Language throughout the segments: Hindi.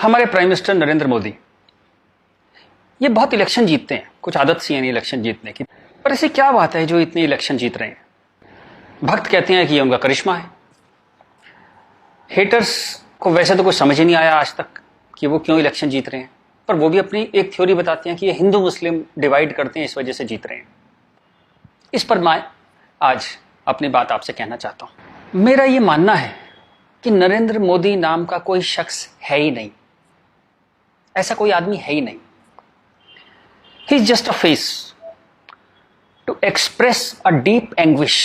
हमारे प्राइम मिनिस्टर नरेंद्र मोदी ये बहुत इलेक्शन जीतते हैं, कुछ आदत सी है नहीं इलेक्शन जीतने की, पर ऐसी क्या बात है जो इतने इलेक्शन जीत रहे हैं? भक्त कहते हैं कि ये उनका करिश्मा है। हेटर्स को वैसे तो कुछ समझ ही नहीं आया आज तक कि वो क्यों इलेक्शन जीत रहे हैं, पर वो भी अपनी एक थ्योरी बताते हैं कि ये हिंदू मुस्लिम डिवाइड करते हैं, इस वजह से जीत रहे हैं। इस पर मैं आज अपनी बात आपसे कहना चाहता हूं। मेरा ये मानना है कि नरेंद्र मोदी नाम का कोई शख्स है ही नहीं, ऐसा कोई आदमी है ही नहीं। He is just a face to express a deep anguish.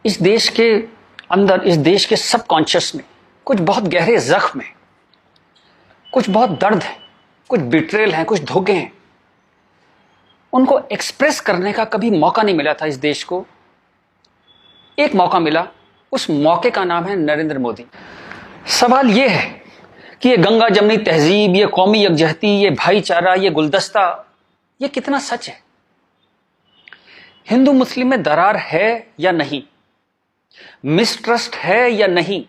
इस देश के अंदर, इस देश के सबकॉन्शियस में कुछ बहुत गहरे जख्म है, कुछ बहुत दर्द है, कुछ बिट्रेल है, कुछ धोखे हैं। उनको एक्सप्रेस करने का कभी मौका नहीं मिला था इस देश को। एक मौका मिला, उस मौके का नाम है नरेंद्र मोदी। सवाल यह है कि ये गंगा जमनी तहजीब, ये कौमी यकजहती, ये भाईचारा, ये गुलदस्ता, ये कितना सच है? हिंदू मुस्लिम में दरार है या नहीं? मिसट्रस्ट है या नहीं?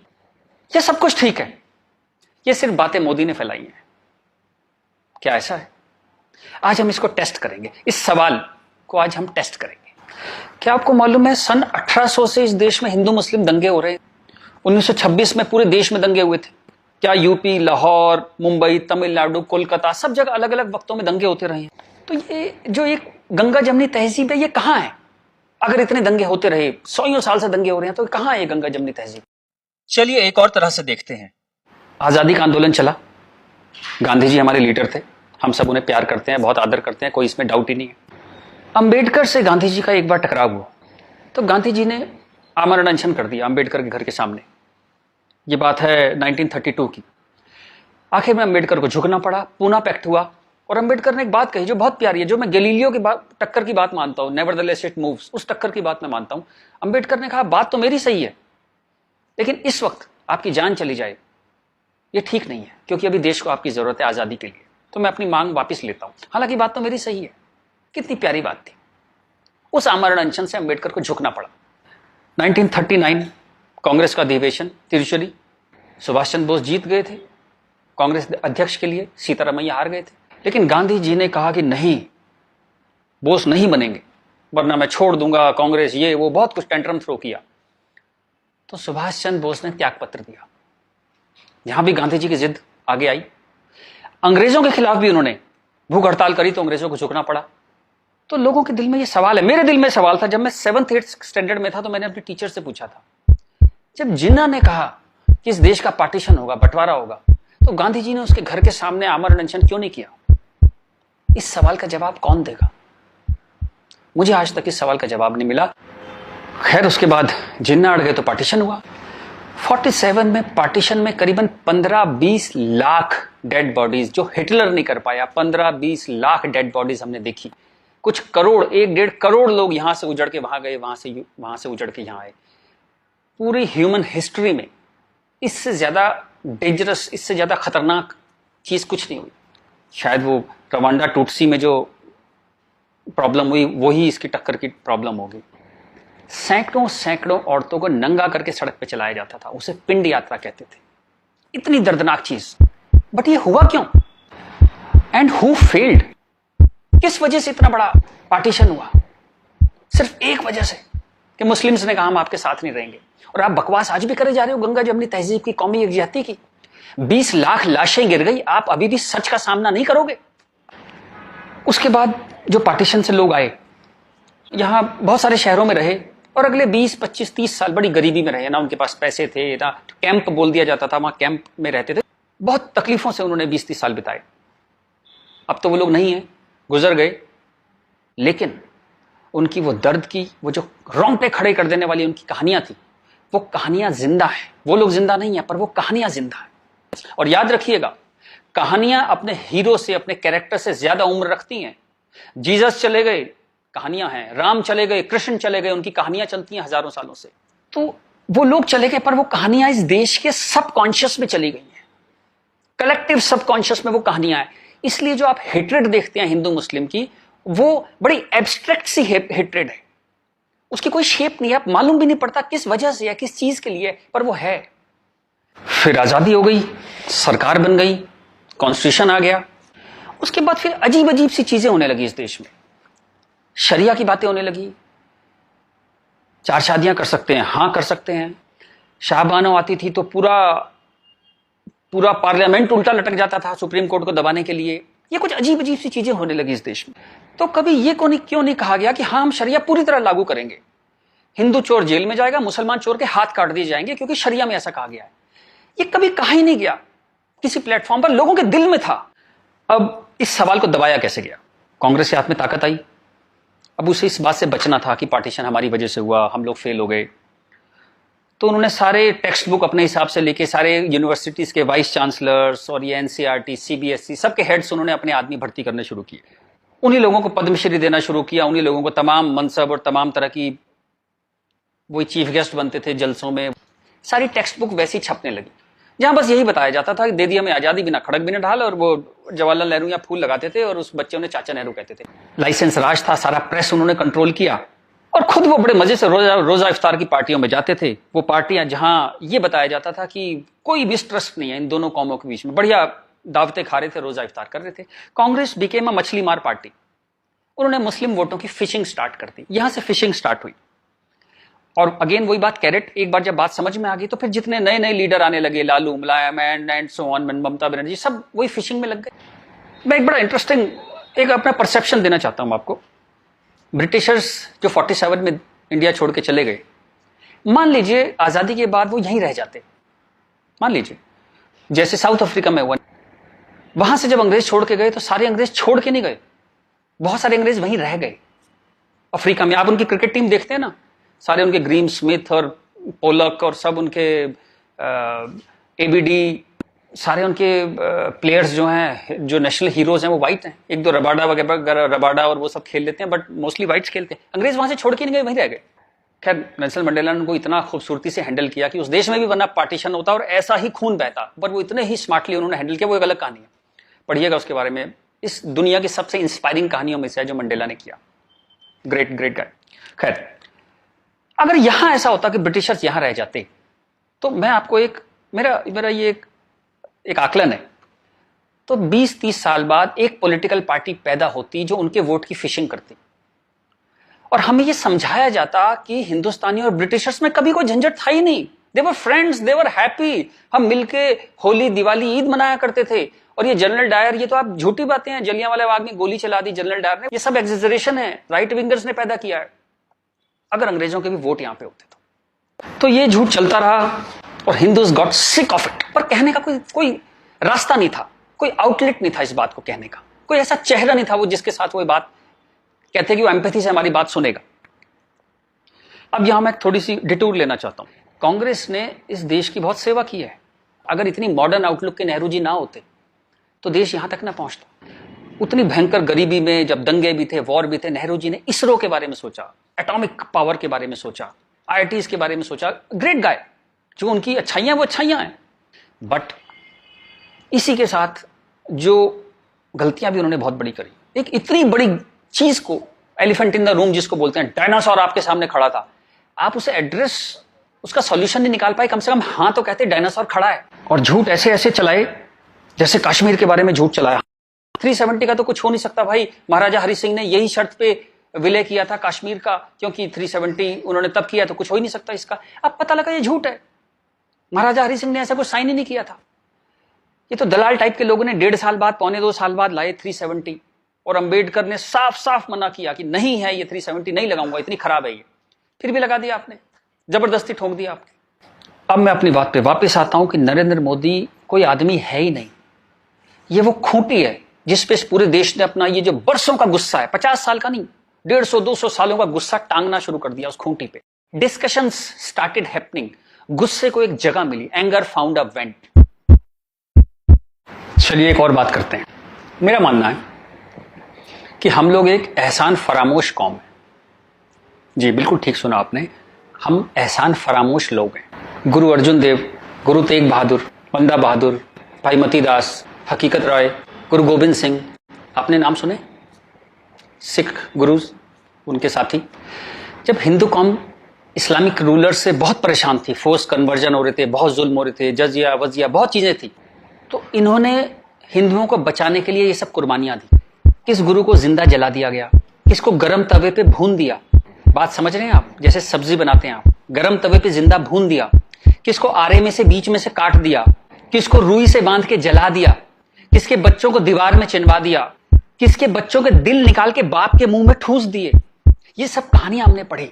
ये सब कुछ ठीक है, ये सिर्फ बातें मोदी ने फैलाई हैं। क्या ऐसा है? आज हम इसको टेस्ट करेंगे, इस सवाल को आज हम टेस्ट करेंगे। क्या आपको मालूम है सन 1800 से इस देश में हिंदू मुस्लिम दंगे हो रहे हैं? 1926 में पूरे देश में दंगे हुए थे। क्या यूपी, लाहौर, मुंबई, तमिलनाडु, कोलकाता, सब जगह अलग अलग वक्तों में दंगे होते रहे हैं। तो ये जो एक गंगा जमनी तहजीब है, ये कहां है? अगर इतने दंगे होते रहे, 100 साल से दंगे हो रहे हैं, तो कहां है ये गंगा जमनी तहजीब? चलिए एक और तरह से देखते हैं। आजादी का आंदोलन चला, गांधी जी हमारे लीडर थे, हम सब उन्हें प्यार करते हैं, बहुत आदर करते हैं, कोई इसमें डाउट ही नहीं है। अंबेडकर से गांधी जी का एक बार टकराव हुआ, तो गांधी जी ने आमरण अनशन कर दिया अंबेडकर के घर के सामने। ये बात है 1932 की। आखिर में अंबेडकर को झुकना पड़ा, पूना पैक्ट हुआ, और अंबेडकर ने एक बात कही जो बहुत प्यारी है, जो मैं गैलीलियो की बात, टक्कर की बात मानता हूं, नेवरदलेस इट मूव्स, उस टक्कर की बात मैं मानता हूं। अंबेडकर ने कहा, बात तो मेरी सही है, लेकिन इस वक्त आपकी जान चली जाए ये ठीक नहीं है, क्योंकि अभी देश को आपकी जरूरत है आजादी के लिए, तो मैं अपनी मांग वापस लेता हूं। हालांकि बात तो मेरी सही है। कितनी प्यारी बात थी। उस आमरण अनशन से अंबेडकर को झुकना पड़ा। 1939 कांग्रेस का अधिवेशन तिरुचुरी, सुभाष चंद्र बोस जीत गए थे कांग्रेस अध्यक्ष के लिए, सीतारामैया हार गए थे। लेकिन गांधी जी ने कहा कि नहीं, बोस नहीं बनेंगे, वरना मैं छोड़ दूंगा कांग्रेस, ये वो, बहुत कुछ टेंट्रम थ्रो किया। तो सुभाष चंद्र बोस ने त्याग पत्र दिया। यहां भी गांधी जी की जिद आगे आई। अंग्रेजों के खिलाफ भी उन्होंने भूख हड़ताल करी, तो अंग्रेजों को झुकना पड़ा। तो लोगों के दिल में ये सवाल है, मेरे दिल में सवाल था, जब मैं 7th-8th स्टैंडर्ड में था, तो मैंने अपने टीचर से पूछा था, जब जिन्ना ने कहा कि इस देश का पार्टीशन होगा, बंटवारा होगा, तो गांधी जी ने उसके घर के सामने आमरण अनशन क्यों नहीं किया? इस सवाल का जवाब कौन देगा? मुझे आज तक इस सवाल का जवाब नहीं मिला। खैर, उसके बाद जिन्ना अड़ गए तो पार्टीशन हुआ। 47 में पार्टीशन में करीबन 15-20 लाख डेड बॉडीज, जो हिटलर नहीं कर पाया, 15-20 लाख डेड बॉडीज हमने देखी। कुछ करोड़, 1-1.5 करोड़ लोग यहां से उजड़ के वहां गए, वहां से उजड़ के यहां आए। पूरी ह्यूमन हिस्ट्री में इससे ज्यादा डेंजरस, इससे ज्यादा खतरनाक चीज कुछ नहीं हुई। शायद वो रवांडा टूटसी में जो प्रॉब्लम हुई, वही इसकी टक्कर की प्रॉब्लम होगी। सैकड़ों औरतों को नंगा करके सड़क पे चलाया जाता था, उसे पिंड यात्रा कहते थे। इतनी दर्दनाक चीज, बट ये हुआ क्यों? And who failed? किस वजह से इतना बड़ा पार्टीशन हुआ? सिर्फ एक वजह से कि मुस्लिम्स ने कहा हम आपके साथ नहीं रहेंगे। और आप बकवास आज भी करे जा रहे हो गंगा जमनी तहजीब की, कौमी यकजहती की। 20 लाख लाशें गिर गई, आप अभी भी सच का सामना नहीं करोगे? उसके बाद जो पार्टीशन से लोग आए, यहां बहुत सारे शहरों में रहे, और अगले 20, 25, 30 साल बड़ी गरीबी में रहे। ना उनके पास पैसे थे, ना कैंप बोल दिया जाता था, वहां कैंप में रहते थे। बहुत तकलीफों से उन्होंने 20-30 साल बिताए। अब तो वो लोग नहीं है, गुजर गए, लेकिन उनकी वो दर्द की, वो जो रोंगटे खड़े कर देने वाली उनकी कहानियां थी, वो कहानियां जिंदा है। वो लोग जिंदा नहीं है, पर वो कहानियां जिंदा है। और याद रखिएगा, कहानियां अपने हीरो से, अपने कैरेक्टर से ज्यादा उम्र रखती हैं। जीसस चले गए, कहानियां हैं। राम चले गए, कृष्ण चले गए, उनकी कहानियां चलती हैं हजारों सालों से। तो वो लोग चले गए, पर वो कहानियां इस देश के सबकॉन्शियस में चली गई हैं, कलेक्टिव सबकॉन्शियस में वो कहानियां हैं। इसलिए जो आप हेट्रेड देखते हैं हिंदू मुस्लिम की, वो बड़ी एब्स्ट्रैक्ट सी हेट्रेड है, उसकी कोई शेप नहीं है, आप मालूम भी नहीं पड़ता किस वजह से है, किस चीज के लिए, पर वो है। फिर आजादी हो गई, सरकार बन गई, कॉन्स्टिट्यूशन आ गया, उसके बाद फिर अजीब अजीब सी चीजें होने लगी इस देश में। शरिया की बातें होने लगी, 4 शादियां कर सकते हैं, हाँ कर सकते हैं। शाहबानो आती थी तो पूरा पार्लियामेंट उल्टा लटक जाता था सुप्रीम कोर्ट को दबाने के लिए। ये कुछ अजीब अजीब सी चीजें होने लगी इस देश में। तो कभी ये क्यों नहीं कहा गया कि हाँ हम शरिया पूरी तरह लागू करेंगे, हिंदू चोर जेल में जाएगा, मुसलमान चोर के हाथ काट दिए जाएंगे, क्योंकि शरिया में ऐसा कहा गया है। ये कभी कहा ही नहीं गया किसी प्लेटफॉर्म पर, लोगों के दिल में था। अब इस सवाल को दबाया कैसे गया? कांग्रेस के हाथ में ताकत आई। अब उसे इस बात से बचना था कि पार्टीशन हमारी वजह से हुआ, हम लोग फेल हो गए, तो उन्होंने सारे टेक्स्ट बुक अपने हिसाब से लेके सारे यूनिवर्सिटीज के वाइस चांसलर्स और ये एनसीईआरटी, सीबीएसई सबके हेड्स उन्होंने अपने आदमी भर्ती करने शुरू किए। उन्हीं लोगों को पद्मश्री देना शुरू किया, उन्हीं लोगों को तमाम मनसब और तमाम तरह की, वही चीफ गेस्ट बनते थे जलसों में। सारी टेक्स्ट बुक वैसी छपने लगी जहां बस यही बताया जाता था कि दे दिया हमें आजादी, बिना खड़क बिना ढाल, और वो जवाहरलाल नेहरू या फूल लगाते थे और उस बच्चे उन्हें चाचा नेहरू कहते थे। लाइसेंस राज था, सारा प्रेस उन्होंने कंट्रोल किया, और खुद वो बड़े मजे से रोजा इफ्तार की पार्टियों में जाते थे। वो पार्टियां जहां ये बताया जाता था कि कोई मिसट्रस्ट नहीं है इन दोनों कौमों के बीच में, बढ़िया दावतें खा रहे थे, रोजा इफ्तार कर रहे थे। कांग्रेस बिकेम अ मछली मार पार्टी। उन्होंने मुस्लिम वोटों की फिशिंग स्टार्ट कर दी, यहां से फिशिंग स्टार्ट हुई। और अगेन वही बात, कैरेट, एक बार जब बात समझ में आ गई तो फिर जितने नए नए लीडर आने लगे, लालू, मुलायम and so on, Mamata Banerjee, सब वही फिशिंग में लग गए। मैं एक बड़ा इंटरेस्टिंग एक अपना परसेप्शन देना चाहता हूं आपको। ब्रिटिशर्स जो 47 में इंडिया छोड़ के चले गए, मान लीजिए आजादी के बाद वो यहीं रह जाते, मान लीजिए जैसे साउथ अफ्रीका में हुआ, वहां से जब अंग्रेज छोड़ के गए तो सारे अंग्रेज छोड़ के नहीं गए, बहुत सारे अंग्रेज वहीं रह गए अफ्रीका में। आप उनकी क्रिकेट टीम देखते हैं ना, सारे उनके ग्रीम स्मिथ और पोलक और सब उनके एबीडी, सारे उनके प्लेयर्स जो हैं, जो नेशनल हीरोज हैं, वो वाइट हैं। एक दो रबाडा वगैरह, रबाडा और वो सब खेल लेते हैं, बट मोस्टली वाइट्स खेलते हैं। अंग्रेज वहां से छोड़ के नहीं गए, वहीं रह गए। खैर नेल्सन मंडेला ने उनको इतना खूबसूरती से हैंडल किया कि उस देश में भी वरना पार्टीशन होता और ऐसा ही खून बहता, पर वो इतने ही स्मार्टली उन्होंने हैंडल किया। वो एक अलग कहानी है, पढ़िएगा उसके बारे में। इस दुनिया की सबसे इंस्पायरिंग कहानियों में से है जो मंडेला ने किया। Great great guy. खैर, अगर यहां ऐसा होता कि ब्रिटिशर्स यहां रह जाते, तो मैं आपको एक मेरा ये एक आकलन है, तो 20-30 साल बाद एक पॉलिटिकल पार्टी पैदा होती जो उनके वोट की फिशिंग करती, और हमें ये समझाया जाता कि हिंदुस्तानी और ब्रिटिशर्स में कभी कोई झंझट था ही नहीं। They were friends, they were happy. हम मिलके होली, दिवाली, ईद मनाया करते थे। और ये जनरल डायर, ये तो आप झूठी बातें हैं, जलियांवाला बाग में गोली चला दी जनरल डायर ने, ये सब एग्जेजरेशन है, राइट विंगर्स ने पैदा किया है। अगर अंग्रेजों के भी वोट यहां पे होते तो ये झूठ चलता रहा, और Hindus got sick of it. पर कहने का कोई रास्ता नहीं था, कोई आउटलेट नहीं था इस बात को कहने का, कोई ऐसा चेहरा नहीं था वो जिसके साथ वो बात कहते कि वो एम्पैथी से हमारी बात सुनेगा। अब यहां मैं थोड़ी सी डिटूर लेना चाहता हूं। कांग्रेस ने इस देश की बहुत सेवा की है। अगर इतनी मॉडर्न आउटलुक के नेहरू जी ना होते तो देश यहां तक ना पहुंचता। उतनी भयंकर गरीबी में जब दंगे भी थे, वॉर भी थे, नेहरू जी ने इसरो के बारे में सोचा, एटॉमिक पावर के बारे में सोचा, आईआईटीज के बारे में सोचा। ग्रेट गाय, जो उनकी अच्छाइयां वो अच्छाइयां हैं, बट इसी के साथ जो गलतियां भी उन्होंने बहुत बड़ी करी। एक इतनी बड़ी चीज को, एलिफेंट इन द रूम जिसको बोलते हैं, डायनासोर आपके सामने खड़ा था, आप उसे एड्रेस, उसका सॉल्यूशन नहीं निकाल पाए, कम से कम हाँ तो कहते डायनासोर खड़ा है। और झूठ ऐसे ऐसे चलाए, जैसे कश्मीर के बारे में झूठ चलाया। 370 का तो कुछ हो नहीं सकता भाई, महाराजा हरि सिंह ने यही शर्त पे विलय किया था कश्मीर का, क्योंकि 370 उन्होंने तब किया, तो कुछ हो ही नहीं सकता इसका। अब पता लगा ये झूठ है, महाराजा हरि सिंह ने ऐसा कुछ साइन ही नहीं किया था। ये तो दलाल टाइप के लोगों ने 1.5 साल बाद, 1.25 साल बाद लाए 370, और अंबेडकर ने साफ साफ मना किया कि नहीं है ये 370 नहीं लगाऊंगा, इतनी खराब है ये, फिर भी लगा दिया आपने, जबरदस्ती ठोक दिया आपने। अब मैं अपनी बात पे वापस आता हूं कि नरेंद्र मोदी कोई आदमी है ही नहीं, ये वो खूंटी है जिसपे इस पूरे देश ने अपना ये जो बरसों का गुस्सा है, 50 साल का नहीं, 150-200 सालों का गुस्सा टांगना शुरू कर दिया उस खूंटी पे। डिस्कशंस स्टार्टेड हैपनिंग, गुस्से को एक जगह मिली, एंगर फाउंड अ वेंट। चलिए एक और बात करते हैं। मेरा मानना है कि हम लोग एक एहसान फरामोश कौम है। जी बिल्कुल ठीक सुना आपने, हम एहसान फरामोश लोग हैं। गुरु अर्जुन देव, गुरु तेग बहादुर, बंदा बहादुर, भाई मती दास, हकीकत राय, गुरु गोविंद सिंह, आपने नाम सुने, सिख गुरुज, उनके साथी। जब हिंदू कौम इस्लामिक रूलर से बहुत परेशान थी, फोर्स कन्वर्जन हो रहे थे, बहुत जुल्म हो रहे थे, जजिया वजिया बहुत चीजें थी, तो इन्होंने हिंदुओं को बचाने के लिए ये सब कुर्बानियां दी। किस गुरु को जिंदा जला दिया गया, किसको गर्म तवे पे भून दिया। बात समझ रहे हैं आप? जैसे सब्जी बनाते हैं आप, गर्म तवे पे जिंदा भून दिया, किसको आरे में से बीच में से काट दिया, किसको रुई से बांध के जला दिया, किसके बच्चों को दीवार में चिनवा दिया, किसके बच्चों के दिल निकाल के बाप के मुंह में ठूस दिए। ये सब कहानियां हमने पढ़ी।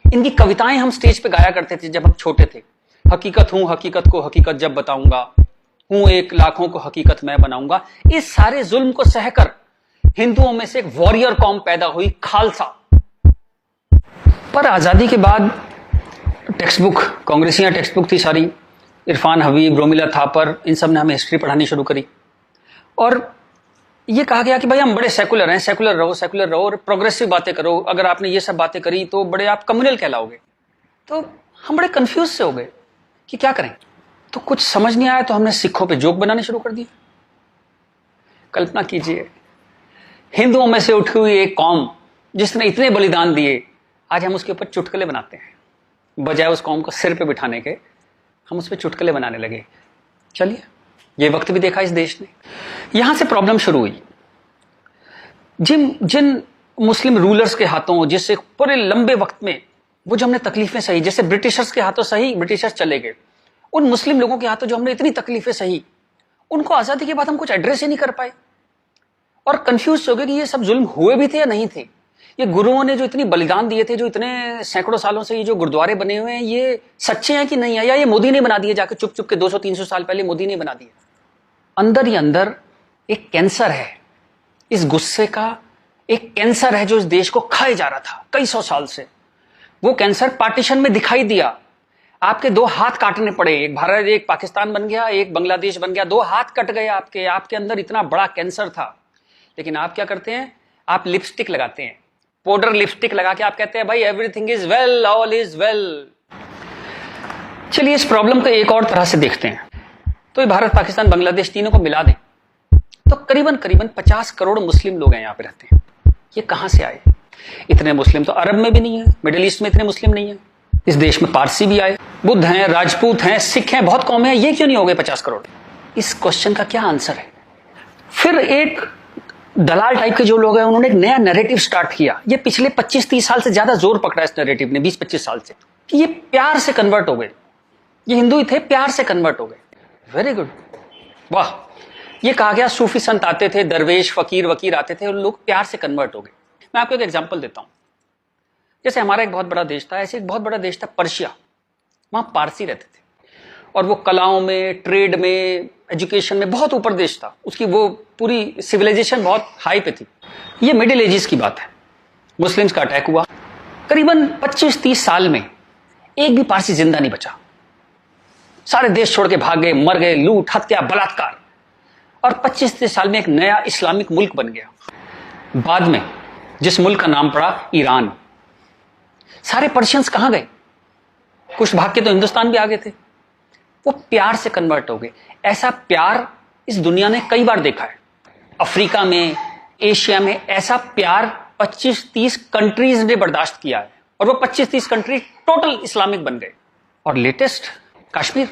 इनकी कविताएं हम स्टेज पे गाया करते थे जब हम छोटे थे। हकीकत हूं, हकीकत को हकीकत जब बताऊंगा, हूं एक लाखों को हकीकत मैं बनाऊंगा। इस सारे जुल्म को सहकर हिंदुओं में से एक वॉरियर कौम पैदा हुई, खालसा। पर आजादी के बाद टेक्स्ट बुक, कांग्रेसियां टेक्स्ट बुक थी सारी, इरफान हबीब, रोमिला थापर, इन सब ने हमें हिस्ट्री पढ़ानी शुरू करी और ये कहा गया कि भाई हम बड़े सेकुलर हैं, सेकुलर रहो और प्रोग्रेसिव बातें करो। अगर आपने ये सब बातें करी तो बड़े आप कम्युनल कहलाओगे। तो हम बड़े कंफ्यूज से हो गए कि क्या करें। तो कुछ समझ नहीं आया तो हमने सिखों पे जोक बनाने शुरू कर दिए। कल्पना कीजिए, हिंदुओं में से उठी हुई एक कौम जिसने इतने बलिदान दिए, आज हम उसके ऊपर चुटकुले बनाते हैं। बजाय उस कौम को सिर पे बिठाने के हम उस पर चुटकुले बनाने लगे। चलिए, ये वक्त भी देखा इस देश ने। यहां से प्रॉब्लम शुरू हुई। जिन मुस्लिम रूलर्स के हाथों, जिससे पूरे लंबे वक्त में वो जो हमने तकलीफें सही, जैसे ब्रिटिशर्स के हाथों सही, ब्रिटिशर्स चले गए, उन मुस्लिम लोगों के हाथों जो हमने इतनी तकलीफें सही, उनको आजादी के बाद हम कुछ एड्रेस ही नहीं कर पाए और कंफ्यूज हो गए कि ये सब जुल्म हुए भी थे या नहीं थे। ये गुरुओं ने जो इतनी बलिदान दिए थे, जो इतने सैकड़ों सालों से ये जो गुरुद्वारे बने हुए हैं, ये सच्चे हैं कि नहीं है, या ये मोदी ने बना दिए जाके चुप चुप के 200-300 साल पहले मोदी ने बना दिए। अंदर ही अंदर एक कैंसर है, इस गुस्से का एक कैंसर है जो इस देश को खाए जा रहा था कई सौ साल से। वो कैंसर पार्टीशन में दिखाई दिया। आपके 2 हाथ काटने पड़े, एक भारत एक पाकिस्तान बन गया, एक बांग्लादेश बन गया, 2 हाथ कट गए आपके अंदर इतना बड़ा कैंसर था। लेकिन आप क्या करते हैं? आप लिपस्टिक लगाते हैं, पाउडर लिपस्टिक लगा के आप कहते हैं भाई everything is well, all is well. चलिए इस प्रॉब्लम को एक और तरह से देखते हैं। तो ये भारत, पाकिस्तान, बांग्लादेश तीनों को मिला दें तो करीबन 50 करोड़ मुस्लिम लोग हैं यहाँ पे रहते हैं। ये कहां से आए? इतने मुस्लिम तो अरब में भी नहीं है, मिडिल ईस्ट में इतने मुस्लिम नहीं है। इस देश में पारसी भी आए, बुद्ध हैं, राजपूत हैं, सिख हैं, बहुत कौमें हैं, ये क्यों नहीं हो गए 50 करोड़? इस क्वेश्चन का क्या आंसर है? फिर एक दलाल टाइप के जो लोग हैं उन्होंने एक नया नैरेटिव स्टार्ट किया। ये पिछले 25-30 साल से ज्यादा जोर पकड़ा इस नैरेटिव ने, 20-25 साल से, कि ये प्यार से कन्वर्ट हो गए। ये हिंदू ही थे, प्यार से कन्वर्ट हो गए। वेरी गुड, वाह। ये कहा गया सूफी संत आते थे, दरवेश, फकीर, वकीर आते थे और लोग प्यार से कन्वर्ट हो गए। मैं आपको एक एग्जांपल देता हूं। जैसे हमारा एक बहुत बड़ा देश था, ऐसे एक बहुत बड़ा देश था पर्शिया। वहां पारसी रहते थे और वो कलाओं में, ट्रेड में, एजुकेशन में बहुत ऊपर देश था। उसकी वो पूरी सिविलाइजेशन बहुत हाई पे थी। ये मिडिल एजेस की बात है। मुस्लिम्स का अटैक हुआ, करीबन 25-30 साल में एक भी पारसी जिंदा नहीं बचा। सारे देश छोड़ के भाग गए, मर गए, लूट, हत्या, बलात्कार। और 25-30 साल में एक नया इस्लामिक मुल्क बन गया। बाद में जिस मुल्क का नाम पड़ा ईरान। सारे पर्शियंस कहां गए? कुछ भाग के तो हिंदुस्तान भी आ गए थे। वो प्यार से कन्वर्ट हो गए। ऐसा प्यार इस दुनिया ने कई बार देखा है। अफ्रीका में, एशिया में ऐसा प्यार 25-30 कंट्रीज ने बर्दाश्त किया है और वो 25-30 कंट्री टोटल इस्लामिक बन गए। और लेटेस्ट कश्मीर,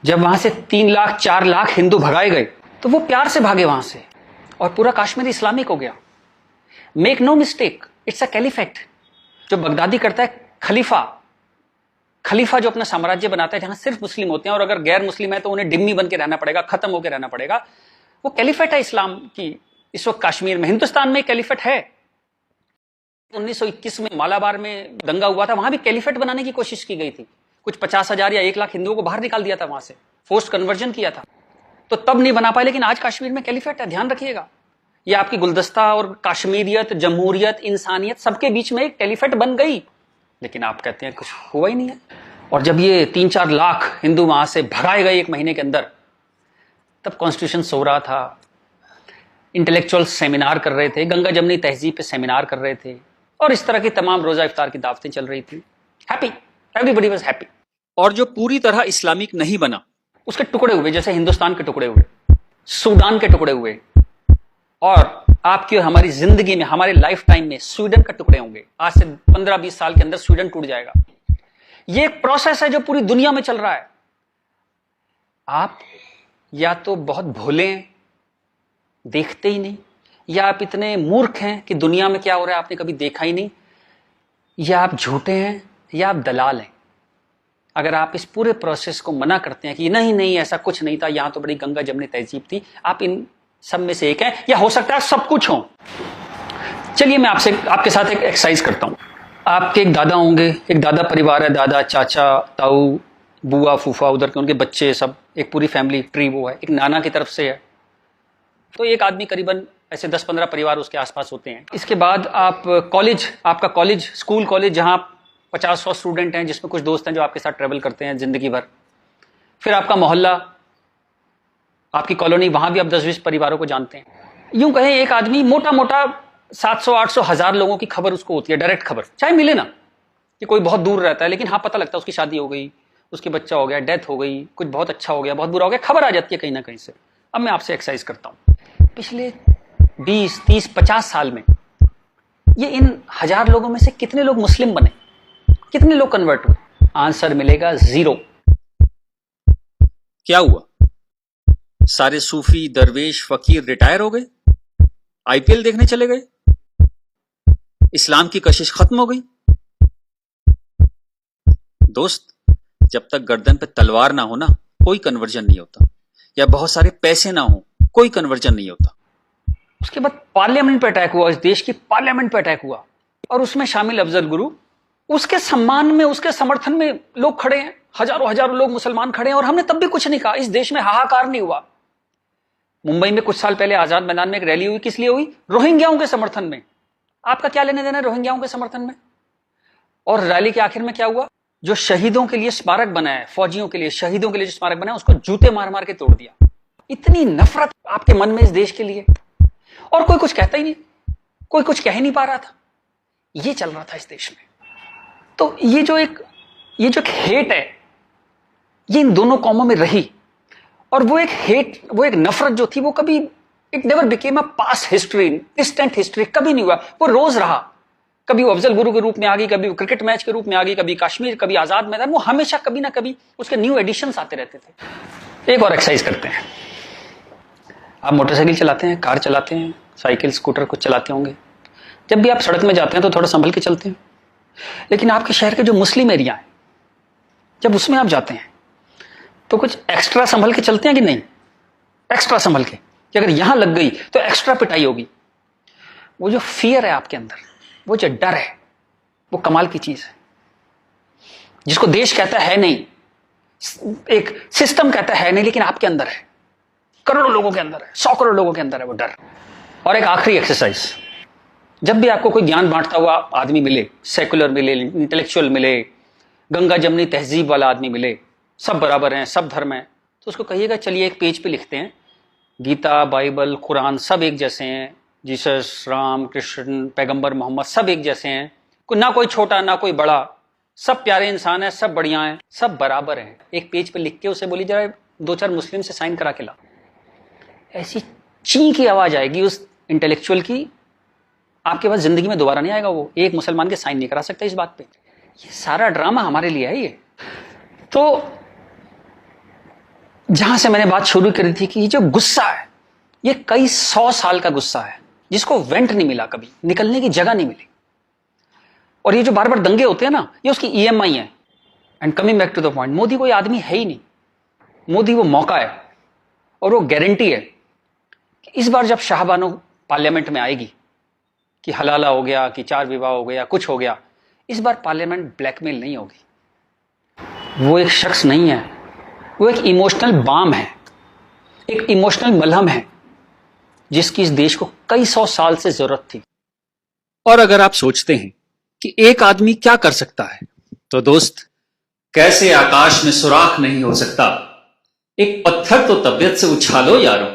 जब वहां से 3 लाख 4 लाख हिंदू भगाए गए तो वो प्यार से भागे वहां से और पूरा कश्मीर इस्लामिक हो गया। Make no mistake, it's a caliphate. जो बगदादी करता है खलीफा जो अपना साम्राज्य बनाता है जहां सिर्फ मुस्लिम होते हैं और अगर गैर मुस्लिम है तो उन्हें डिम्मी बन के रहना पड़ेगा, खत्म होकर रहना पड़ेगा। वो कैलिफेट है इस्लाम की। इस वक्त कश्मीर में, हिंदुस्तान में कैलिफेट है। 1921 में मालाबार में दंगा हुआ था, वहां भी कैलिफेट बनाने की कोशिश की गई थी। कुछ 50,000 या 1 लाख हिंदुओं को बाहर निकाल दिया था वहां से, फोर्स्ड कन्वर्जन किया था। तो तब नहीं बना पाए, लेकिन आज कश्मीर में कैलिफेट है, ध्यान रखिएगा। ये आपकी गुलदस्ता और कश्मीरियत, जमहूरियत, इंसानियत सबके बीच में एक कैलिफेट बन गई। लेकिन आप कहते हैं कुछ हुआ ही नहीं है। और जब ये 3-4 लाख हिंदू वहां से भगाए गए 1 महीने के अंदर, तब कॉन्स्टिट्यूशन सो रहा था, इंटेलेक्चुअल सेमिनार कर रहे थे, गंगा जमनी तहजीब पे सेमिनार कर रहे थे और इस तरह की तमाम रोजा इफ्तार की दावतें चल रही थी। Happy, everybody was happy. और जो पूरी तरह इस्लामिक नहीं बना, उसके टुकड़े हुए, जैसे हिंदुस्तान के टुकड़े हुए, सूडान के टुकड़े हुए और आपकी और हमारी जिंदगी में, हमारे लाइफ टाइम में स्वीडन का टुकड़े होंगे। आज से 15-20 साल के अंदर स्वीडन टूट जाएगा। ये एक प्रोसेस है जो पूरी दुनिया में चल रहा है। आप या तो बहुत भोले हैं, देखते ही नहीं, या आप इतने मूर्ख हैं कि दुनिया में क्या हो रहा है आपने कभी देखा ही नहीं, या आप झूठे हैं, या आप दलाल हैं। अगर आप इस पूरे प्रोसेस को मना करते हैं कि नहीं नहीं ऐसा कुछ नहीं था, यहां तो बड़ी गंगा जमनी तहजीब थी, आप इन सब में से एक हैं, या हो सकता है सब कुछ हो। चलिए मैं आपके साथ एक एक्सरसाइज करता हूं। आपके एक दादा होंगे, एक दादा परिवार है, दादा, चाचा, ताऊ, बुआ, फूफा, उधर के उनके बच्चे, सब एक पूरी फैमिली ट्री वो है, एक नाना की तरफ से है, तो एक आदमी करीबन ऐसे 10-15 परिवार उसके आसपास होते हैं। इसके बाद आप आपका कॉलेज, स्कूल कॉलेज, जहां 50-100 स्टूडेंट हैं, जिसमें कुछ दोस्त हैं जो आपके साथ ट्रेवल करते हैं जिंदगी भर। फिर आपका मोहल्ला, आपकी कॉलोनी, वहां भी आप 10-20 परिवारों को जानते हैं। यूं कहें एक आदमी मोटा मोटा 700-800 1000 लोगों की खबर उसको होती है, डायरेक्ट खबर, चाहे मिले ना, कि कोई बहुत दूर रहता है, लेकिन हाँ पता लगता है उसकी शादी हो गई, उसके बच्चा हो गया, डेथ हो गई, कुछ बहुत अच्छा हो गया, बहुत बुरा हो गया, खबर आ जाती है कहीं ना कहीं से। अब मैं आपसे एक्सरसाइज करता हूं, पिछले 20, 30, 50 साल में ये इन 1000 लोगों में से कितने लोग मुस्लिम बने, कितने लोग कन्वर्ट हुए? आंसर मिलेगा 0। क्या हुआ? सारे सूफी, दरवेश, फकीर रिटायर हो गए, आईपीएल देखने चले गए, इस्लाम की कशिश खत्म हो गई। दोस्त, जब तक गर्दन पे तलवार ना हो ना, कोई कन्वर्जन नहीं होता, या बहुत सारे पैसे ना हो, कोई कन्वर्जन नहीं होता। उसके बाद पार्लियामेंट पे अटैक हुआ, इस देश की पार्लियामेंट पे अटैक हुआ, और उसमें शामिल अफजल गुरु, उसके सम्मान में, उसके समर्थन में लोग खड़े हैं, हजारों लोग मुसलमान खड़े हैं, और हमने तब भी कुछ नहीं कहा, इस देश में हाहाकार नहीं हुआ। मुंबई में कुछ साल पहले आजाद मैदान में एक रैली हुई, किस लिए हुई? रोहिंग्याओं के समर्थन में। आपका क्या लेने देना रोहिंग्याओं के समर्थन में? और रैली के आखिर में क्या हुआ? जो शहीदों के लिए स्मारक बना है, फौजियों के लिए, शहीदों के लिए जो स्मारक बना है, उसको जूते मार मार के तोड़ दिया। इतनी नफरत आपके मन में इस देश के लिए, और कोई कुछ कहता ही नहीं, कोई कुछ कह ही नहीं पा रहा था। ये चल रहा था इस देश में। तो ये जो एक हेट है, ये इन दोनों कौमों में रही, और वो एक नफरत जो थी, वो कभी it never became a past history, distant history, कभी नहीं हुआ। वो रोज रहा, कभी वो अफजल गुरु के रूप में आ गई, कभी वो क्रिकेट मैच के रूप में आ गई, कभी कश्मीर, कभी आजाद मैदान, वो हमेशा कभी ना कभी उसके न्यू एडिशंस आते रहते थे। एक और एक्सरसाइज करते हैं। आप मोटरसाइकिल चलाते हैं, कार चलाते हैं, साइकिल, स्कूटर कुछ चलाते होंगे। जब भी आप सड़क में जाते हैं तो थोड़ा संभल के चलते हैं, लेकिन आपके शहर के जो मुस्लिम एरिया है, जब उसमें आप जाते हैं तो कुछ एक्स्ट्रा संभल के चलते हैं कि नहीं? एक्स्ट्रा संभल के, कि अगर यहां लग गई तो एक्स्ट्रा पिटाई होगी। वो जो फियर है आपके अंदर, वो जो डर है, वो कमाल की चीज है, जिसको देश कहता है नहीं, एक सिस्टम कहता है नहीं, लेकिन आपके अंदर है, करोड़ों लोगों के अंदर है, 100 करोड़ लोगों के अंदर है वो डर। और एक आखिरी एक्सरसाइज, जब भी आपको कोई ज्ञान बांटता हुआ आदमी मिले, सेकुलर मिले, इंटेलेक्चुअल मिले, गंगा जमनी तहजीब वाला आदमी मिले, सब बराबर हैं, सब धर्म है, तो उसको कहिएगा चलिए एक पेज पे लिखते हैं, गीता, बाइबल, कुरान सब एक जैसे हैं, जीसस, राम, कृष्ण, पैगंबर मोहम्मद सब एक जैसे हैं, ना कोई छोटा ना कोई बड़ा, सब प्यारे इंसान है, सब बढ़िया हैं, सब बराबर हैं। एक पेज पे लिख के उसे बोली जरा 2-4 मुस्लिम से साइन करा के ला। ऐसी ची की आवाज आएगी उस इंटेलेक्चुअल की, आपके पास जिंदगी में दोबारा नहीं आएगा। वो एक मुसलमान के साइन नहीं करा सकता इस बात पे। ये सारा ड्रामा हमारे लिए है। ये तो जहां से मैंने बात शुरू करी थी कि ये जो गुस्सा है, ये कई 100 साल का गुस्सा है, जिसको वेंट नहीं मिला, कभी निकलने की जगह नहीं मिली। और ये जो बार बार दंगे होते हैं ना, ये उसकी EMI है। And coming back to the point, Modi कोई आदमी है ही नहीं, मोदी वो मौका है, और वो गारंटी है कि इस बार जब शाहबानो पार्लियामेंट में आएगी कि हलाला हो गया, कि 4 विवाह हो गया, कुछ हो गया, इस बार पार्लियामेंट ब्लैकमेल नहीं होगी। वो एक शख्स नहीं है, वो एक इमोशनल बाम है, एक इमोशनल मलहम है, जिसकी इस देश को कई 100 साल से जरूरत थी। और अगर आप सोचते हैं कि एक आदमी क्या कर सकता है, तो दोस्त, कैसे आकाश में सुराख नहीं हो सकता, एक पत्थर तो तबीयत से उछालो यारो।